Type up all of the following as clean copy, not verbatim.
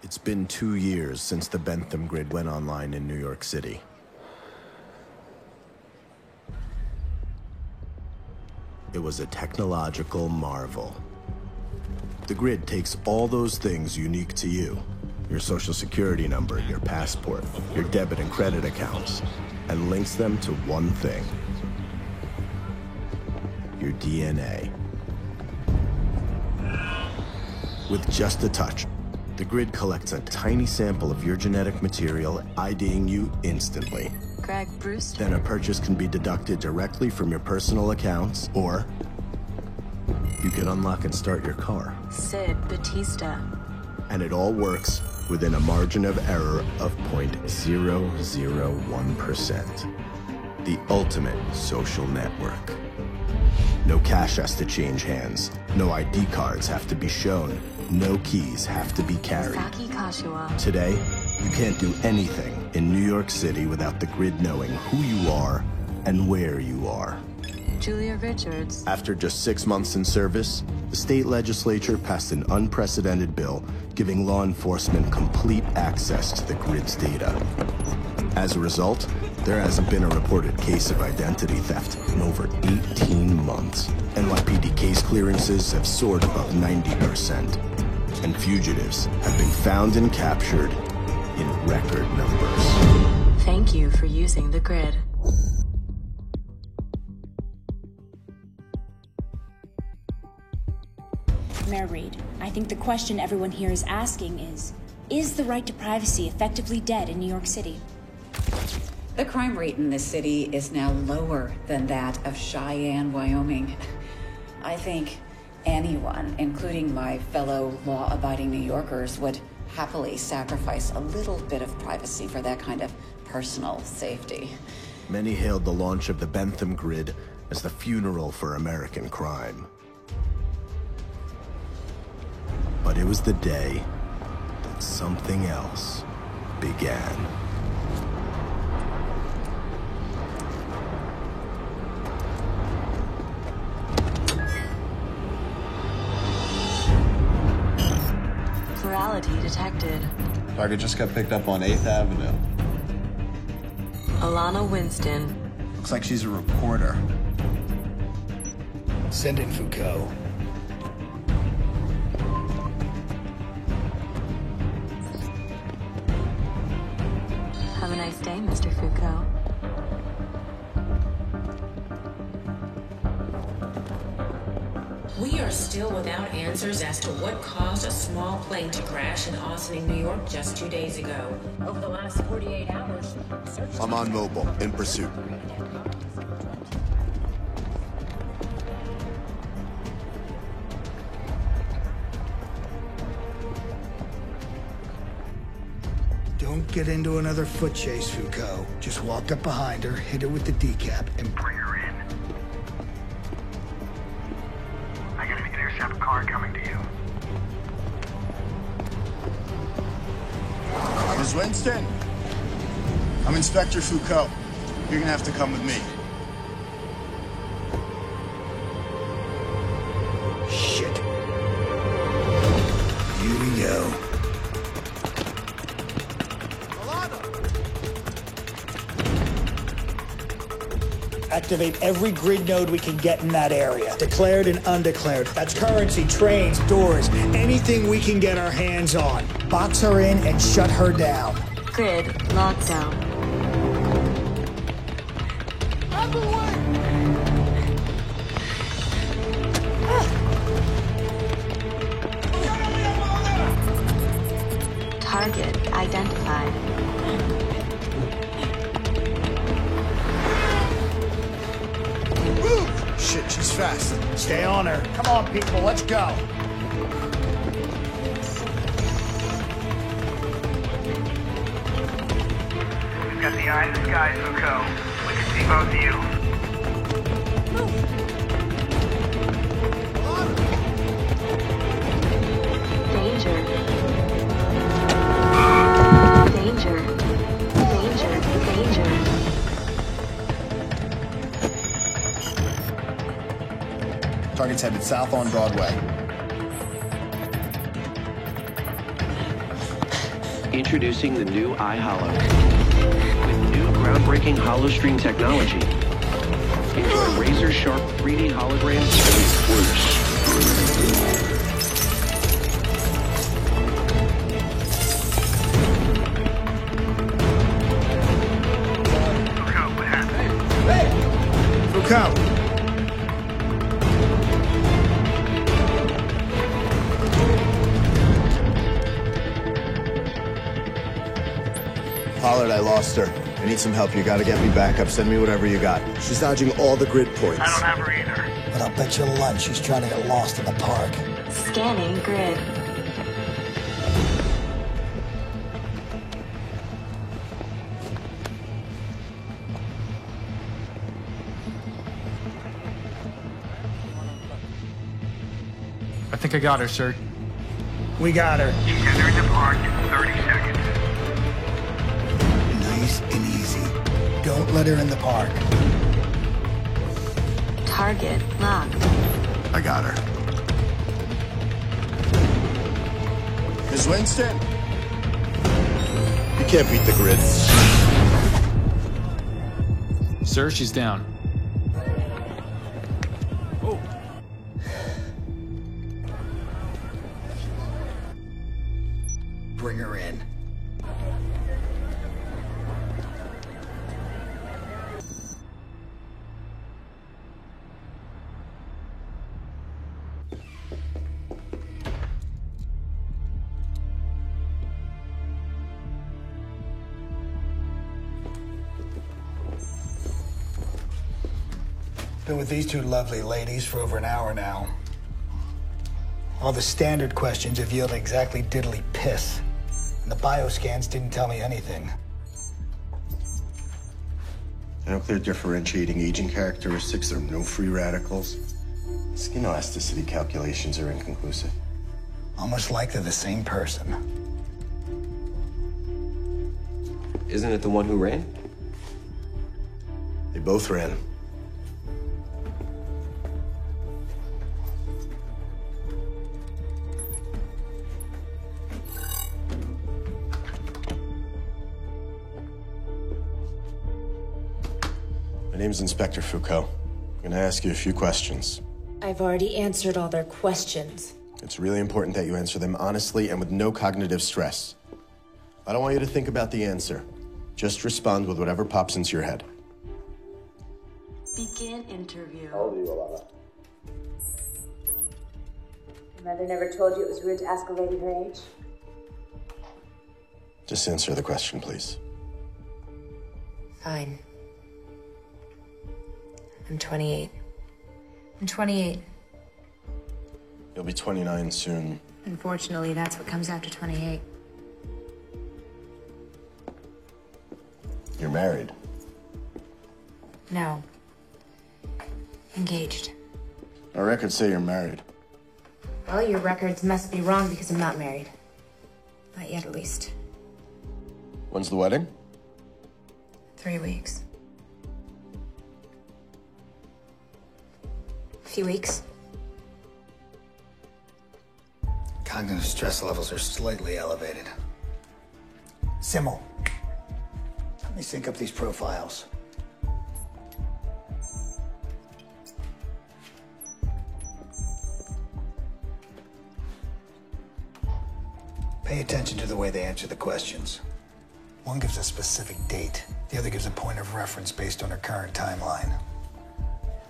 It's been 2 years since the Bentham Grid went online in New York City. It was a technological marvel. The grid takes all those things unique to you, your social security number, your passport, your debit and credit accounts, and links them to one thing: your DNA. With just a touch, the grid collects a tiny sample of your genetic material, IDing you instantly. Greg Brewster. Then a purchase can be deducted directly from your personal accounts, or you can unlock and start your car. Sid Batista. And it all works within a margin of error of 0.001%. The ultimate social network. No cash has to change hands. No ID cards have to be shown. No keys have to be carried. Saki Kashiwa. Today, you can't do anything in New York City without the grid knowing who you are and where you are. Julia Richards. After just 6 months in service, the state legislature passed an unprecedented bill giving law enforcement complete access to the grid's data. As a result, there hasn't been a reported case of identity theft in over 18 months. NYPD case clearances have soared above 90%. And fugitives have been found and captured in record numbers. Thank you for using the grid. Mayor Reed, I think the question everyone here is asking is the right to privacy effectively dead in New York City? The crime rate in this city is now lower than that of Cheyenne, Wyoming. I think anyone, including my fellow law-abiding New Yorkers, would happily sacrifice a little bit of privacy for that kind of personal safety. Many hailed the launch of the Bentham Grid as the funeral for American crime. But it was the day that something else began. Plurality detected. Target just got picked up on 8th Avenue. Alana Winston. Looks like she's a reporter. Send in Foucault. Have a nice day, Mr. Foucault. We are still without answers as to what caused a small plane to crash in Ossining, New York just 2 days ago. Over the last 48 hours, search... I'm on mobile, in pursuit. Don't get into another foot chase, Foucault. Just walk up behind her, hit her with the decap, and bring her in. I got an intercept car coming to you. Ms. Winston, I'm Inspector Foucault. You're gonna have to come with me. Shit. Here we go. Activate every grid node we can get in that area. Declared and undeclared. That's currency, trains, doors, anything we can get our hands on. Box her in and shut her down. Grid lockdown. Target identified. Shit, she's fast. Stay on her. Come on, people, let's go. We've got the eye in the sky, Foucault. We can see both of you. Danger. Danger. Danger. Danger. Target's headed south on Broadway. Introducing the new iHolo. With new groundbreaking HoloStream technology. Enjoy razor-sharp 3D holograms and swoosh. Foucault! Pollard, I lost her. I need some help. You gotta get me back up. Send me whatever you got. She's dodging all the grid points. I don't have her either. But I'll bet your lunch she's trying to get lost in the park. Scanning grid. I think I got her, sir. We got her. She's entering the park in 30 seconds. Nice and easy. Don't let her in the park. Target locked. I got her. Ms. Winston? You can't beat the grid. Sir, she's down. Oh. Bring her in. Been with these two lovely ladies for over an hour now. All the standard questions have yielded exactly diddly piss. And the bioscans didn't tell me anything. No clear differentiating aging characteristics. There are no free radicals. Skin elasticity calculations are inconclusive. Almost like they're the same person. Isn't it the one who ran? They both ran. My name's Inspector Foucault. I'm gonna ask you a few questions. I've already answered all their questions. It's really important that you answer them honestly and with no cognitive stress. I don't want you to think about the answer. Just respond with whatever pops into your head. Begin interview. How old are you, Alana? Your mother never told you it was rude to ask a lady her age? Just answer the question, please. Fine. I'm 28. I'm 28. You'll be 29 soon. Unfortunately, that's what comes after 28. You're married. No. Engaged. Our records say you're married. Well, your records must be wrong because I'm not married. Not yet, at least. When's the wedding? 3 weeks. A few weeks. Cognitive stress levels are slightly elevated. Simmel, let me sync up these profiles. Pay attention to the way they answer the questions. One gives a specific date. The other gives a point of reference based on her current timeline.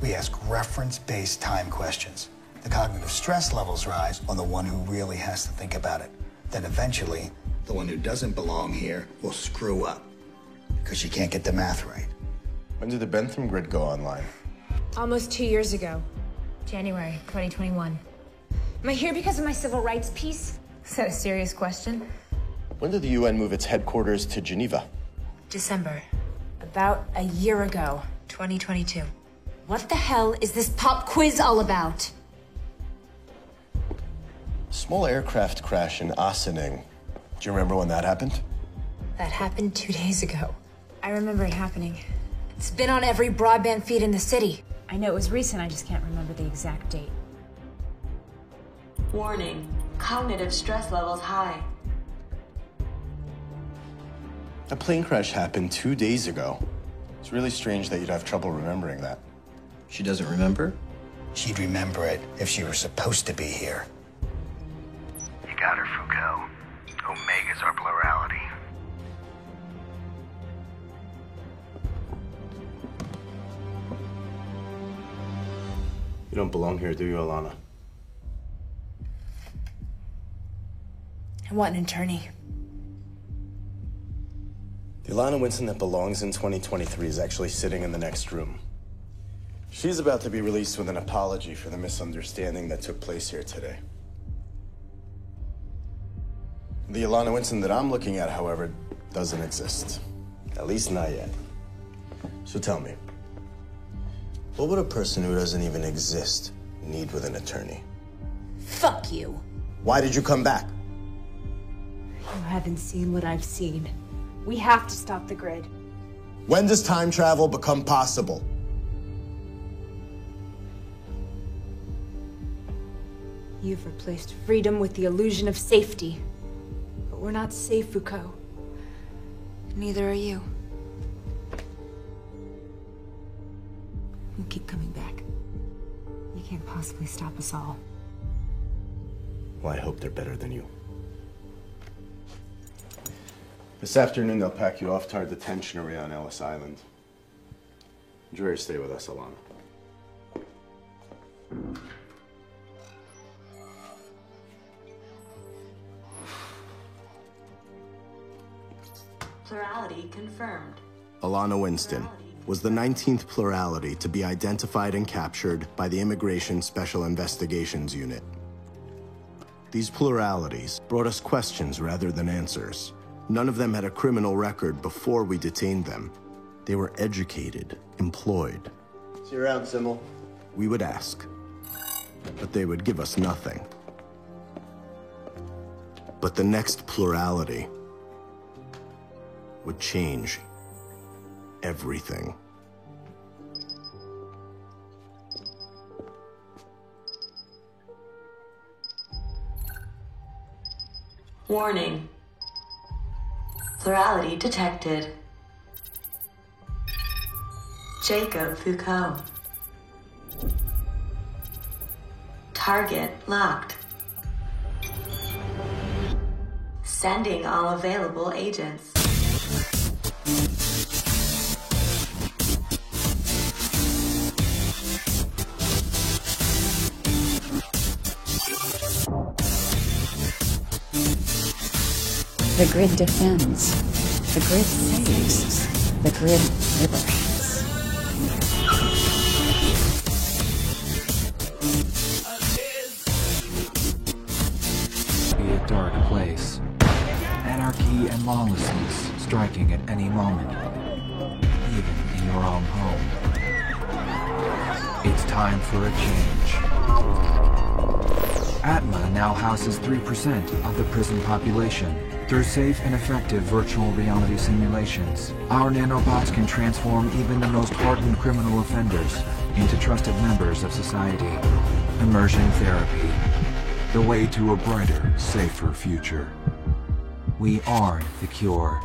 We ask reference-based time questions. The cognitive stress levels rise on the one who really has to think about it. Then eventually, the one who doesn't belong here will screw up because she can't get the math right. When did the Bentham grid go online? Almost 2 years ago. January 2021. Am I here because of my civil rights piece? Is that a serious question? When did the UN move its headquarters to Geneva? December. About a year ago. 2022. What the hell is this pop quiz all about? Small aircraft crash in Ossining. Do you remember when that happened? That happened 2 days ago. I remember it happening. It's been on every broadband feed in the city. I know it was recent, I just can't remember the exact date. Warning. Cognitive stress levels high. That plane crash happened 2 days ago. It's really strange that you'd have trouble remembering that. She doesn't remember? She'd remember it if she were supposed to be here. You got her, Foucault. Omega's our plurality. You don't belong here, do you, Alana? I want an attorney. The Alana Winston that belongs in 2023 is actually sitting in the next room. She's about to be released with an apology for the misunderstanding that took place here today. The Alana Winston that I'm looking at, however, doesn't exist. At least not yet. So tell me, what would a person who doesn't even exist need with an attorney? Fuck you. Why did you come back? You haven't seen what I've seen. We have to stop the grid. When does time travel become possible? You've replaced freedom with the illusion of safety. But we're not safe, Foucault. Neither are you. We'll keep coming back. You can't possibly stop us all. Well, I hope they're better than you. This afternoon, they'll pack you off to our detention area on Ellis Island. Enjoy your stay with us, Alana. Plurality confirmed. Alana Winston was the 19th plurality to be identified and captured by the Immigration Special Investigations Unit. These pluralities brought us questions rather than answers. None of them had a criminal record before we detained them. They were educated, employed. See you around, Symbol. We would ask, but they would give us nothing. But the next plurality would change everything. Warning. Plurality detected. Jacob Foucault. Target locked. Sending all available agents. The grid defends. The grid saves. The grid liberates. Be a dark place. Anarchy and lawlessness striking at any moment. Even in your own home. It's time for a change. Atma now houses 3% of the prison population. Through safe and effective virtual reality simulations, our nanobots can transform even the most hardened criminal offenders into trusted members of society. Immersion therapy. The way to a brighter, safer future. We are the cure.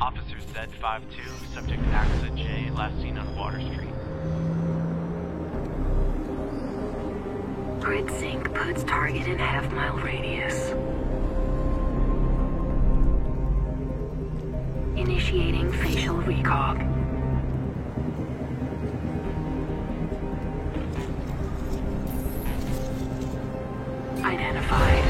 Officer Z52, subject Axa J, last seen on Water Street. Grid sync puts target in half-mile radius. Initiating facial recog. Identified.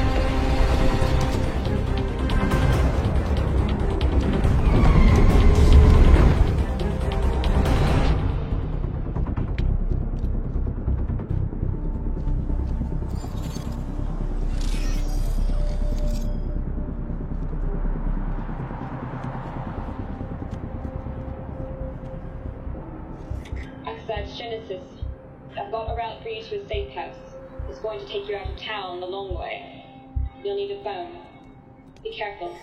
Genesis, I've got a route for you to a safe house. It's going to take you out of town the long way. You'll need a phone. Be careful.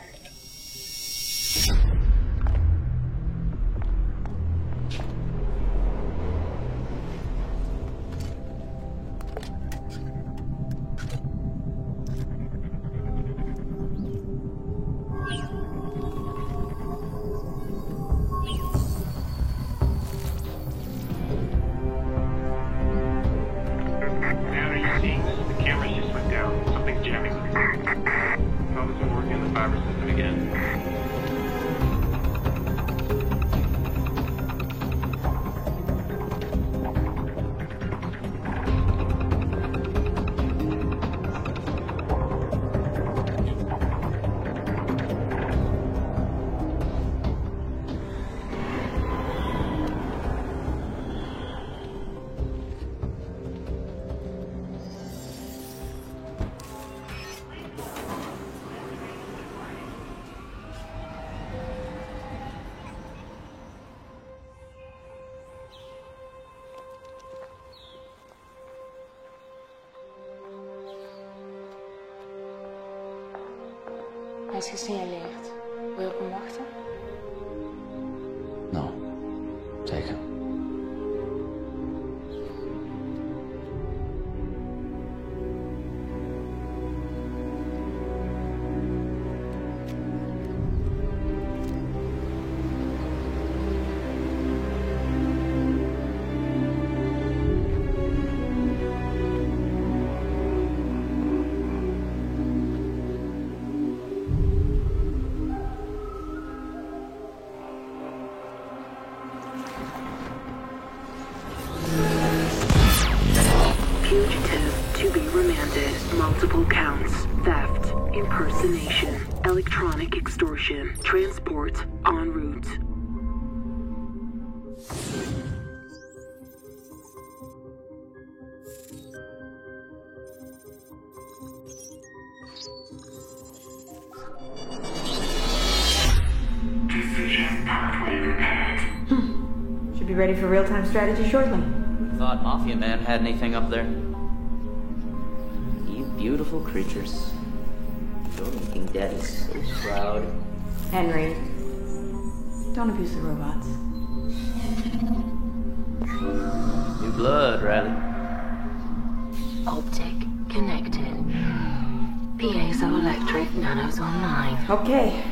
Hij is gesignaleerd. Wil je op hem wachten? Nou, zeker. Fugitive to be remanded. Multiple counts. Theft, impersonation, electronic extortion, transport en route. Decision pathway repaired. Should be ready for real-time strategy shortly. Thought Mafia Man had anything up there. You beautiful creatures. You're making Daddy so proud. Henry, don't abuse the robots. New blood, Riley. Optic connected. Piezoelectric nanos online. Okay,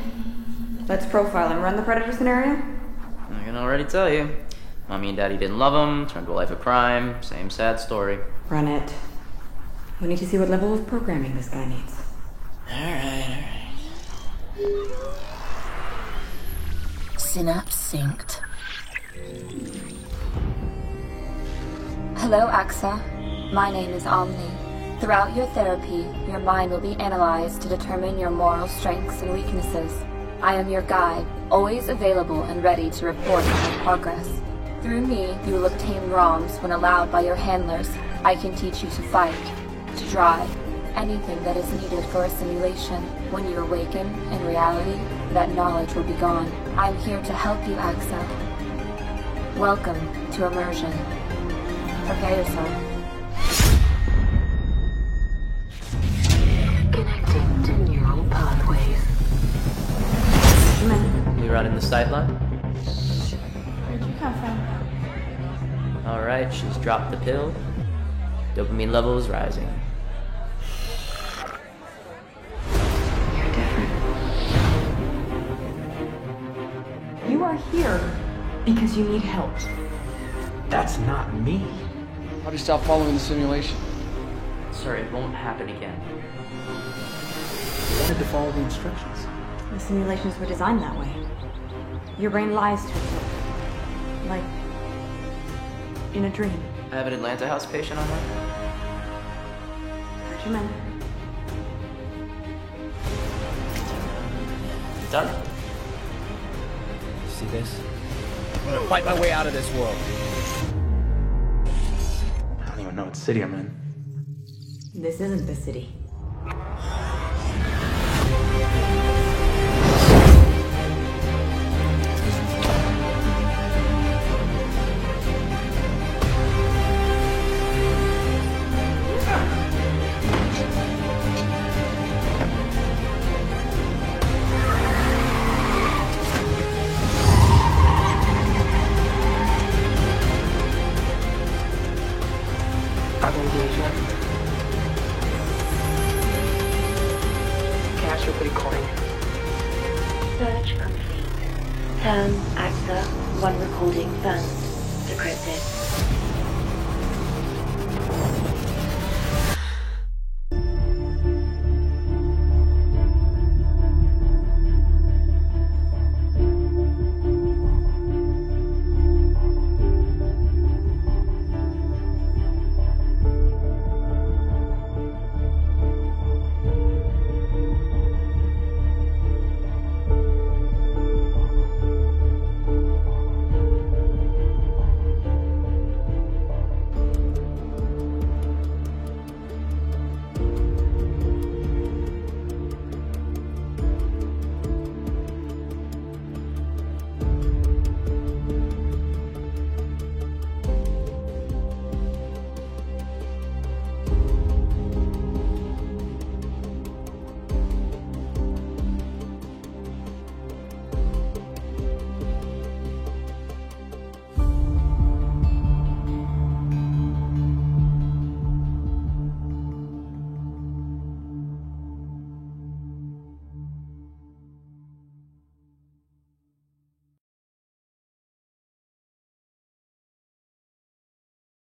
let's profile him. Run the Predator scenario? I can already tell you. Mommy and Daddy didn't love him, turned to a life of crime, same sad story. Run it. We need to see what level of programming this guy needs. Alright. Synapse synced. Hello, AXA. My name is Omni. Throughout your therapy, your mind will be analyzed to determine your moral strengths and weaknesses. I am your guide, always available and ready to report on your progress. Through me, you will obtain ROMs when allowed by your handlers. I can teach you to fight, to drive, anything that is needed for a simulation. When you awaken, in reality, that knowledge will be gone. I'm here to help you, AXA. Welcome to immersion. Prepare yourself. Connecting to neural pathways. We running the sight line? Where'd you come from? Alright, she's dropped the pill. Dopamine levels rising. You're different. You are here because you need help. That's not me. How do you stop following the simulation? Sorry, it won't happen again. I wanted to follow the instructions. The simulations were designed that way. Your brain lies to itself. Like in a dream. I have an Atlanta House patient on line. Got your man. Done? See this? I'm gonna fight my way out of this world. I don't even know what city I'm in. This isn't the city. Cache your Bitcoin. Search complete. Term AXA, one recording first. Decrypted.